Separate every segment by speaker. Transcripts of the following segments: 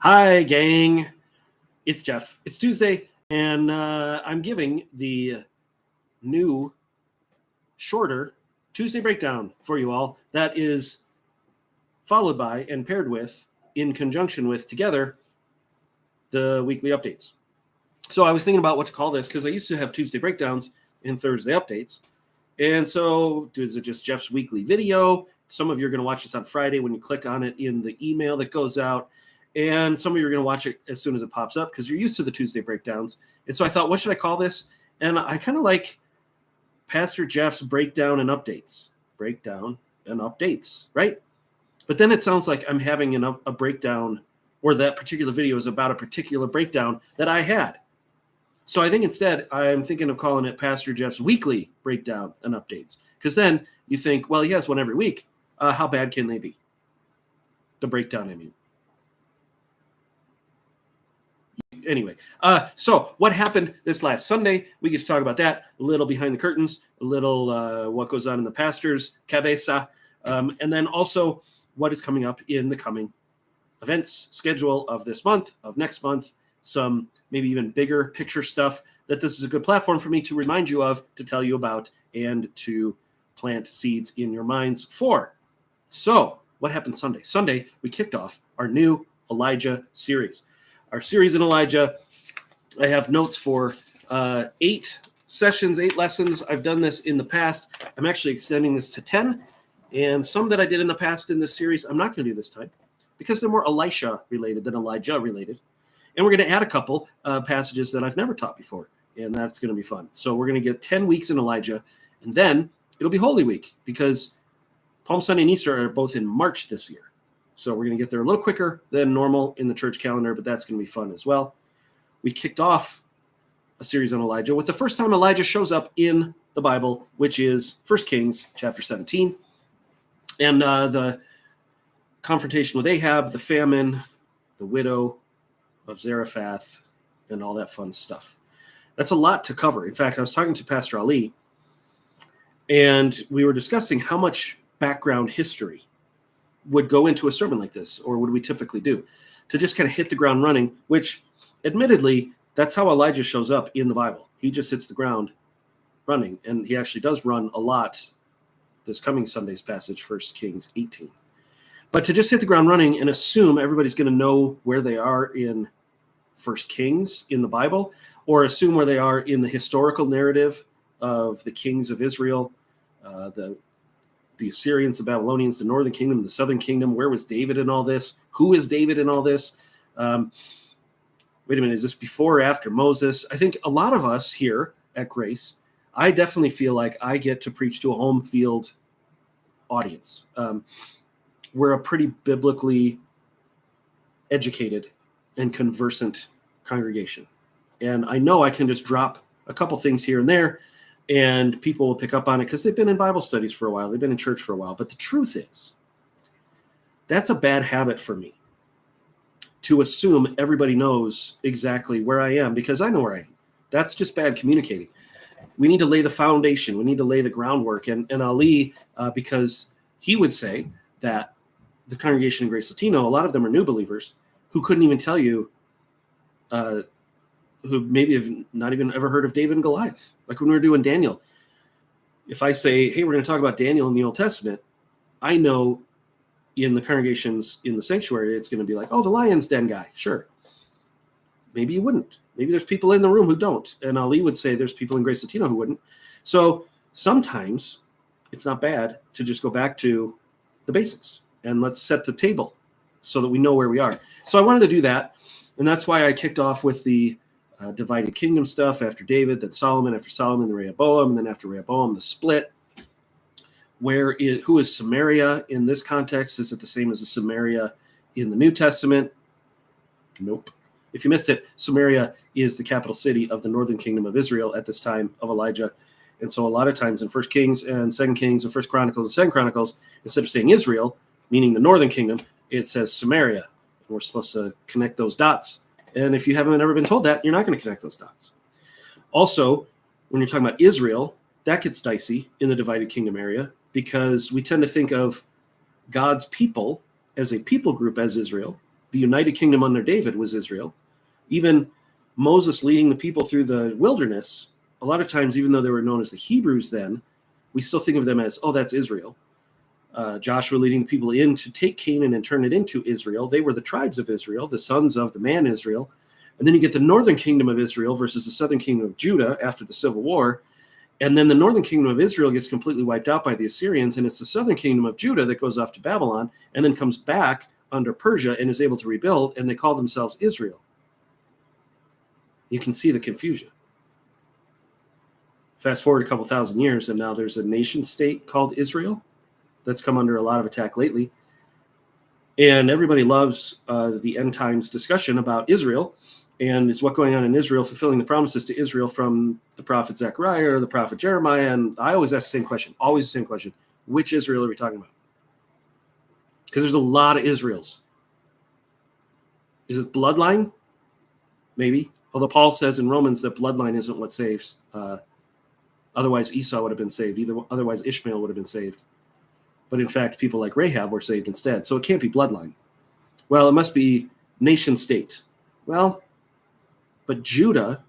Speaker 1: Hi, gang. It's Jeff. It's Tuesday, and I'm giving the new, shorter Tuesday breakdown for you all. That is followed by and paired with, in conjunction with, together, the weekly updates. So I was thinking about what to call this because I used to have Tuesday breakdowns and Thursday updates. And so is it just Jeff's weekly video? Some of you are going to watch this on Friday when you click on it in the email that goes out. And some of you are going to watch it as soon as it pops up because you're used to the Tuesday breakdowns. And so I thought, what should I call this? And I kind of like Pastor Jeff's breakdown and updates. Breakdown and updates, right? But then it sounds like I'm having a breakdown, or that particular video is about a particular breakdown that I had. So I think instead I'm thinking of calling it Pastor Jeff's weekly breakdown and updates. Because then you think, well, he has one every week. How bad can they be? The breakdown, I mean. Anyway, so what happened this last Sunday? We get to talk about that, a little behind the curtains, a little what goes on in the pastor's cabeza, and then also what is coming up in the coming events schedule of this month, of next month, some maybe even bigger picture stuff that this is a good platform for me to remind you of, to tell you about, and to plant seeds in your minds for. So what happened Sunday? Sunday, we kicked off our new Elijah series. Our series in Elijah, I have notes for 8 sessions, 8 lessons. I've done this in the past. I'm actually extending this to 10. And some that I did in the past in this series, I'm not going to do this time because they're more Elisha related than Elijah related. And we're going to add a couple passages that I've never taught before. And that's going to be fun. So we're going to get 10 weeks in Elijah. And then it'll be Holy Week because Palm Sunday and Easter are both in March this year. So we're going to get there a little quicker than normal in the church calendar, but that's going to be fun as well. We kicked off a series on Elijah with the first time Elijah shows up in the Bible, which is 1 Kings chapter 17. And the confrontation with Ahab, the famine, the widow of Zarephath, and all that fun stuff. That's a lot to cover. In fact, I was talking to Pastor Ali, and we were discussing how much background history would go into a sermon like this, or would we typically do, to just kind of hit the ground running, which admittedly, that's how Elijah shows up in the Bible. He just hits the ground running, and he actually does run a lot this coming Sunday's passage, 1 Kings 18. But to just hit the ground running and assume everybody's going to know where they are in 1 Kings in the Bible, or assume where they are in the historical narrative of the kings of Israel, the Assyrians, the Babylonians, the northern kingdom, the southern kingdom. Where was David in all this? Who is David in all this? Wait a minute, is this before or after Moses? I think a lot of us here at Grace, I definitely feel like I get to preach to a home field audience. We're a pretty biblically educated and conversant congregation. And I know I can just drop a couple things here and there, and people will pick up on it because they've been in Bible studies for a while. They've been in church for a while. But the truth is, that's a bad habit for me, to assume everybody knows exactly where I am because I know where I am. That's just bad communicating. We need to lay the foundation. We need to lay the groundwork. And Ali, because he would say that the congregation in Grace Latino, a lot of them are new believers who couldn't even tell you, who maybe have not even ever heard of David and Goliath. Like when we were doing Daniel, if I say, hey, we're going to talk about Daniel in the Old Testament, I know in the congregations in the sanctuary, it's going to be like, oh, the lion's den guy. Sure. Maybe you wouldn't. Maybe there's people in the room who don't. And Ali would say there's people in Grace Latino who wouldn't. So sometimes it's not bad to just go back to the basics and let's set the table so that we know where we are. So I wanted to do that. And that's why I kicked off with the divided kingdom stuff after David, then Solomon, after Solomon, the Rehoboam, and then after Rehoboam, the split. Who is Samaria in this context? Is it the same as the Samaria in the New Testament? Nope. If you missed it, Samaria is the capital city of the northern kingdom of Israel at this time of Elijah. And so a lot of times in 1 Kings and 2 Kings and 1 Chronicles and 2 Chronicles, instead of saying Israel, meaning the northern kingdom, it says Samaria. And we're supposed to connect those dots. And if you haven't ever been told that, you're not going to connect those dots. Also, when you're talking about Israel, that gets dicey in the divided kingdom area because we tend to think of God's people as a people group as Israel, The united kingdom under David was Israel. Even Moses leading the people through the wilderness, a lot of times, even though they were known as the Hebrews then, we still think of them as, oh, that's Israel. Joshua leading the people in to take Canaan and turn it into Israel. They were the tribes of Israel, the sons of the man Israel. And then you get the northern kingdom of Israel versus the southern kingdom of Judah after the Civil War. And then the northern kingdom of Israel gets completely wiped out by the Assyrians, and it's the southern kingdom of Judah that goes off to Babylon and then comes back under Persia and is able to rebuild, and they call themselves Israel. You can see the confusion. Fast forward a couple thousand years, and now there's a nation state called Israel that's come under a lot of attack lately. And everybody loves the end times discussion about Israel, and is what going on in Israel fulfilling the promises to Israel from the prophet Zechariah or the prophet Jeremiah. And I always ask the same question, which Israel are we talking about? Because there's a lot of Israels. Is it bloodline? Maybe. Although Paul says in Romans that bloodline isn't what saves. Otherwise, Esau would have been saved. Otherwise, Ishmael would have been saved. But in fact, people like Rahab were saved instead. So it can't be bloodline. Well, it must be nation state. Well, but Judah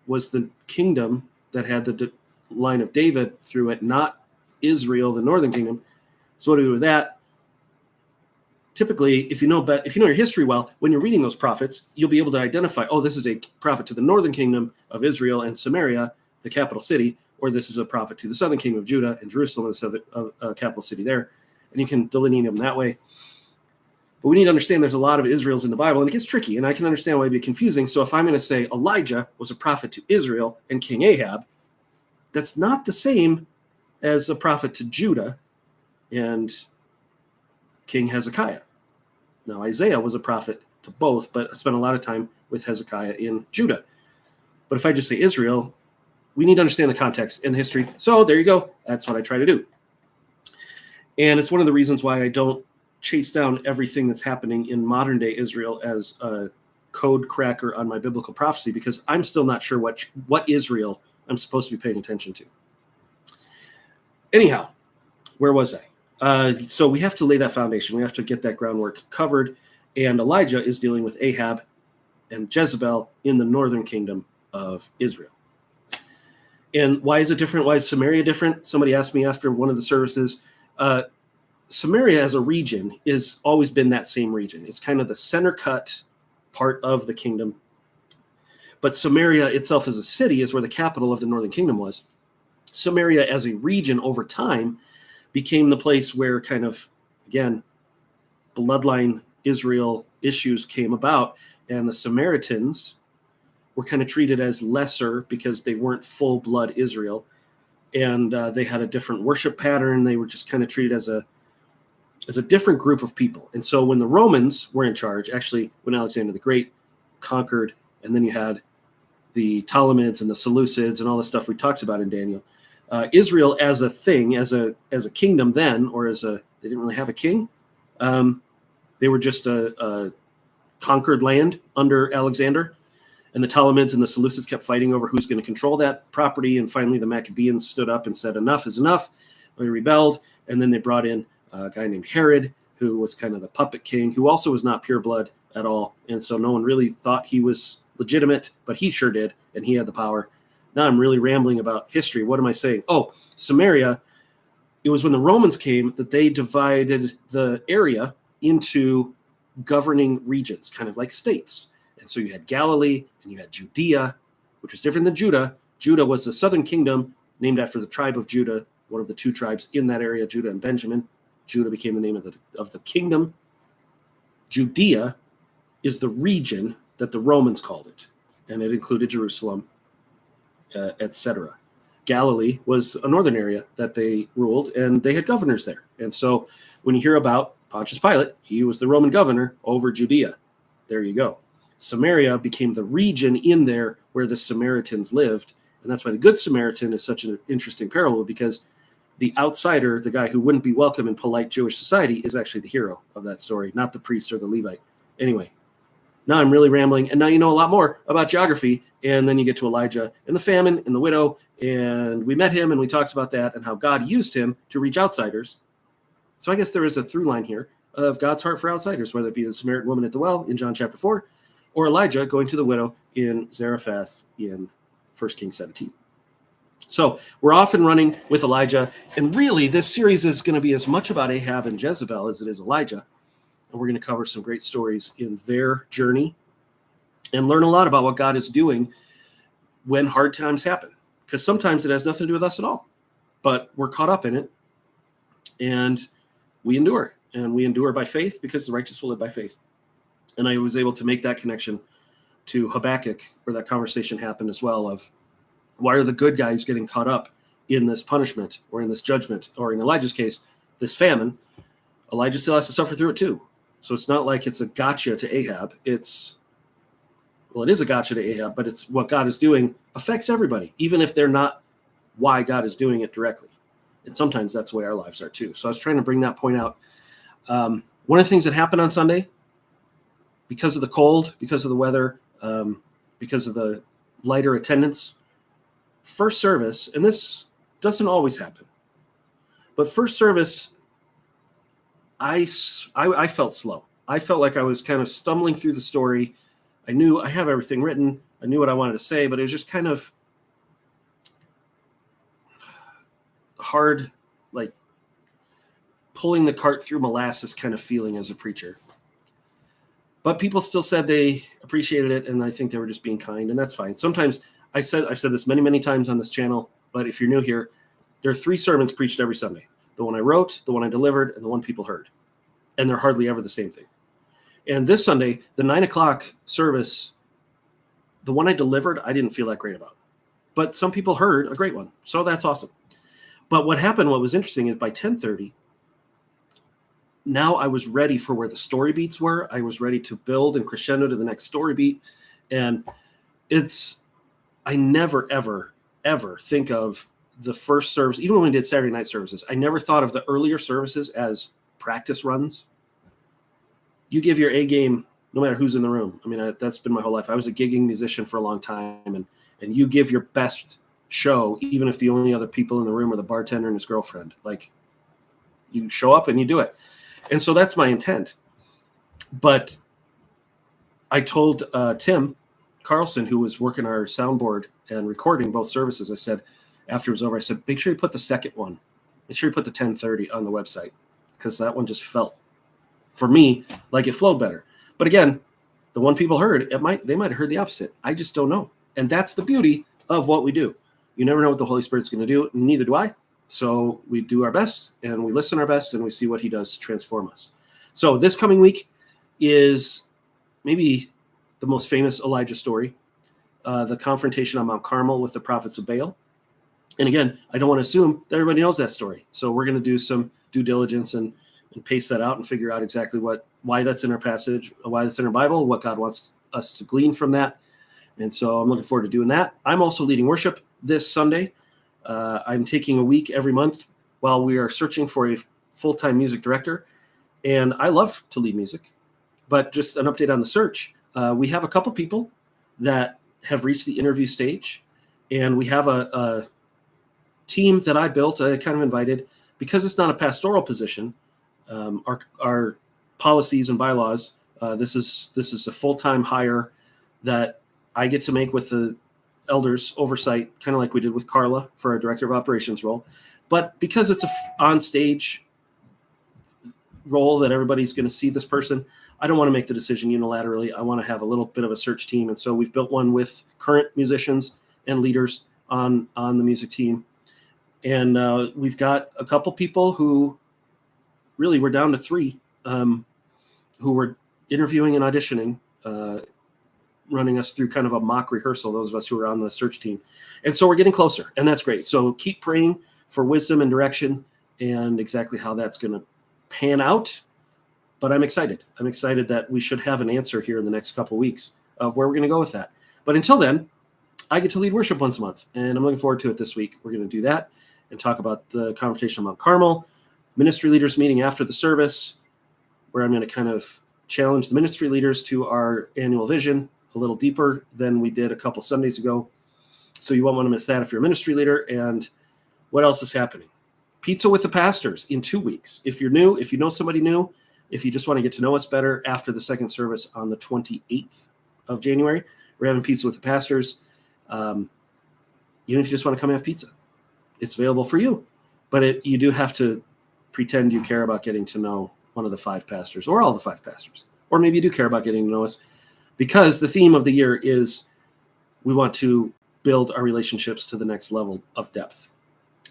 Speaker 1: was the kingdom that had the line of David through it, not Israel, the northern kingdom. So what do we do with that? Typically, if you know your history well, when you're reading those prophets, you'll be able to identify, oh, this is a prophet to the northern kingdom of Israel and Samaria, the capital city, or this is a prophet to the southern kingdom of Judah and Jerusalem, the southern capital city there. And you can delineate them that way. But we need to understand there's a lot of Israels in the Bible, and it gets tricky, and I can understand why it'd be confusing. So if I'm going to say Elijah was a prophet to Israel and King Ahab, that's not the same as a prophet to Judah and King Hezekiah. Now, Isaiah was a prophet to both, but I spent a lot of time with Hezekiah in Judah. But if I just say Israel, we need to understand the context and the history. So there you go. That's what I try to do. And it's one of the reasons why I don't chase down everything that's happening in modern day Israel as a code cracker on my biblical prophecy, because I'm still not sure what Israel I'm supposed to be paying attention to. Anyhow, where was I? So we have to lay that foundation. We have to get that groundwork covered. And Elijah is dealing with Ahab and Jezebel in the northern kingdom of Israel. And why is it different? Why is Samaria different? Somebody asked me after one of the services. Samaria as a region has always been that same region. It's kind of the center cut part of the kingdom. But Samaria itself as a city is where the capital of the northern kingdom was. Samaria as a region over time became the place where kind of, again, bloodline Israel issues came about. And the Samaritans were kind of treated as lesser because they weren't full blood Israel. And they had a different worship pattern. They were just kind of treated as a different group of people. And so when the Romans were in charge, actually when Alexander the Great conquered, and then you had the Ptolemies and the Seleucids and all the stuff we talked about in Daniel, Israel as a thing, as a kingdom then, or they didn't really have a king. They were just a conquered land under Alexander. And the Ptolemies and the Seleucids kept fighting over who's going to control that property. And finally, the Maccabees stood up and said, enough is enough. They rebelled. And then they brought in a guy named Herod, who was kind of the puppet king, who also was not pure blood at all. And so no one really thought he was legitimate, but he sure did. And he had the power. Now I'm really rambling about history. What am I saying? Oh, Samaria. It was when the Romans came that they divided the area into governing regions, kind of like states. And so you had Galilee and you had Judea, which was different than Judah. Judah was the southern kingdom named after the tribe of Judah, one of the two tribes in that area, Judah and Benjamin. Judah became the name of the kingdom. Judea is the region that the Romans called it, and it included Jerusalem, etc. Galilee was a northern area that they ruled, and they had governors there. And so when you hear about Pontius Pilate, he was the Roman governor over Judea. There you go. Samaria became the region in there where the Samaritans lived. And that's why the Good Samaritan is such an interesting parable, because the outsider, the guy who wouldn't be welcome in polite Jewish society, is actually the hero of that story, not the priest or the Levite. Anyway, now I'm really rambling. And now you know a lot more about geography. And then you get to Elijah and the famine and the widow. And we met him and we talked about that and how God used him to reach outsiders. So I guess there is a through line here of God's heart for outsiders, whether it be the Samaritan woman at the well in John chapter 4, or Elijah going to the widow in Zarephath in 1 Kings 17. So we're often running with Elijah, and really this series is going to be as much about Ahab and Jezebel as it is Elijah. And we're going to cover some great stories in their journey and learn a lot about what God is doing when hard times happen. Because sometimes it has nothing to do with us at all, but we're caught up in it, and we endure. And we endure by faith, because the righteous will live by faith. And I was able to make that connection to Habakkuk, where that conversation happened as well, of why are the good guys getting caught up in this punishment or in this judgment, or in Elijah's case, this famine? Elijah still has to suffer through it too. So it's not like it's a gotcha to Ahab. It is a gotcha to Ahab, but it's what God is doing affects everybody, even if they're not why God is doing it directly. And sometimes that's the way our lives are too. So I was trying to bring that point out. One of the things that happened on Sunday, because of the cold, because of the weather, because of the lighter attendance, first service, and this doesn't always happen, but first service, I felt slow. I felt like I was kind of stumbling through the story. I knew I have everything written. I knew what I wanted to say, but it was just kind of hard, like pulling the cart through molasses kind of feeling as a preacher. But people still said they appreciated it, and I think they were just being kind, and that's fine. Sometimes I've said this many, many times on this channel, but if you're new here, there are 3 sermons preached every Sunday. The one I wrote, the one I delivered, and the one people heard. And they're hardly ever the same thing. And this Sunday, the 9 o'clock service, the one I delivered, I didn't feel that great about. But some people heard a great one, so that's awesome. But what happened, what was interesting, is by 10:30, now I was ready for where the story beats were. I was ready to build and crescendo to the next story beat. And I never, ever, ever think of the first service, even when we did Saturday night services, I never thought of the earlier services as practice runs. You give your A game no matter who's in the room. I mean, that's been my whole life. I was a gigging musician for a long time, and you give your best show, even if the only other people in the room are the bartender and his girlfriend. Like, you show up and you do it. And so that's my intent. But I told Tim Carlson, who was working our soundboard and recording both services, I said, after it was over, I said, make sure you put the second one. Make sure you put the 10:30 on the website, because that one just felt, for me, like it flowed better. But again, the one people heard, they might have heard the opposite. I just don't know. And that's the beauty of what we do. You never know what the Holy Spirit's going to do, and neither do I. So we do our best, and we listen our best, and we see what he does to transform us. So this coming week is maybe the most famous Elijah story, the confrontation on Mount Carmel with the prophets of Baal. And again, I don't want to assume that everybody knows that story. So we're going to do some due diligence and pace that out and figure out exactly why that's in our passage, why that's in our Bible, what God wants us to glean from that. And so I'm looking forward to doing that. I'm also leading worship this Sunday. I'm taking a week every month while we are searching for a full-time music director. And I love to lead music, but just an update on the search. We have a couple people that have reached the interview stage, and we have a team that I built, I kind of invited, because it's not a pastoral position. Our policies and bylaws, this is a full-time hire that I get to make with the elders oversight, kind of like we did with Carla for our director of operations role. But because it's a on-stage role that everybody's going to see this person, I don't want to make the decision unilaterally. I want to have a little bit of a search team. And so we've built one with current musicians and leaders on the music team. And we've got a couple people who, really, we're down to 3 who were interviewing and auditioning, running us through kind of a mock rehearsal, those of us who are on the search team. And so we're getting closer, and that's great. So keep praying for wisdom and direction and exactly how that's going to pan out. But I'm excited. I'm excited that we should have an answer here in the next couple of weeks of where we're going to go with that. But until then, I get to lead worship once a month, and I'm looking forward to it this week. We're going to do that and talk about the conversation on Mount Carmel, ministry leaders meeting after the service, where I'm going to kind of challenge the ministry leaders to our annual vision a little deeper than we did a couple Sundays ago. So you won't want to miss that if you're a ministry leader. And what else is happening? Pizza with the pastors in 2 weeks. If you're new, if you know somebody new, if you just want to get to know us better after the second service on the 28th of January, we're having pizza with the pastors. Even if you just want to come have pizza, it's available for you. But you do have to pretend you care about getting to know one of the 5 pastors or all the 5 pastors. Or maybe you do care about getting to know us, because the theme of the year is we want to build our relationships to the next level of depth,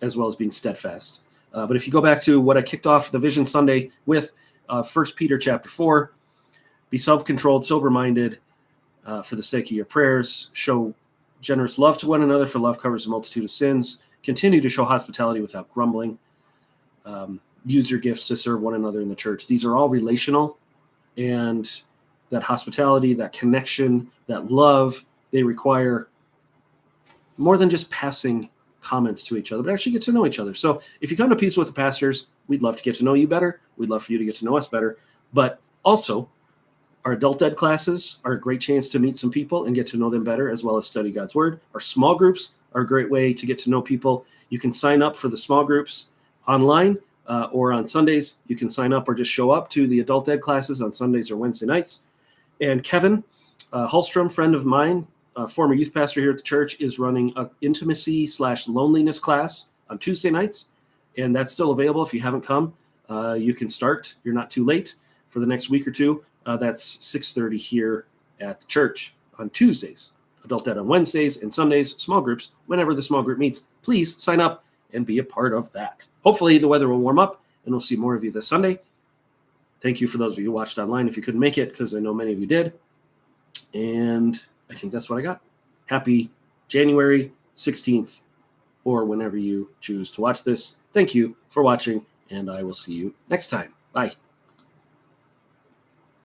Speaker 1: as well as being steadfast. But if you go back to what I kicked off the Vision Sunday with, 1 Peter chapter 4, be self-controlled, sober-minded, for the sake of your prayers. Show generous love to one another, for love covers a multitude of sins. Continue to show hospitality without grumbling. Use your gifts to serve one another in the church. These are all relational, and that hospitality, that connection, that love, they require more than just passing comments to each other, but actually get to know each other. So if you come to Pizza with the Pastors, we'd love to get to know you better. We'd love for you to get to know us better. But also, our adult ed classes are a great chance to meet some people and get to know them better, as well as study God's Word. Our small groups are a great way to get to know people. You can sign up for the small groups online, or on Sundays. You can sign up or just show up to the adult ed classes on Sundays or Wednesday nights. And Kevin Hallstrom, friend of mine, former youth pastor here at the church, is running an intimacy/loneliness class on Tuesday nights. And that's still available. If you haven't come, you can start. You're not too late for the next week or two. That's 6:30 here at the church on Tuesdays. Adult Ed on Wednesdays and Sundays, small groups, whenever the small group meets. Please sign up and be a part of that. Hopefully the weather will warm up and we'll see more of you this Sunday. Thank you for those of you who watched online if you couldn't make it, because I know many of you did. And I think that's what I got. Happy January 16th, or whenever you choose to watch this. Thank you for watching, and I will see you next time. Bye.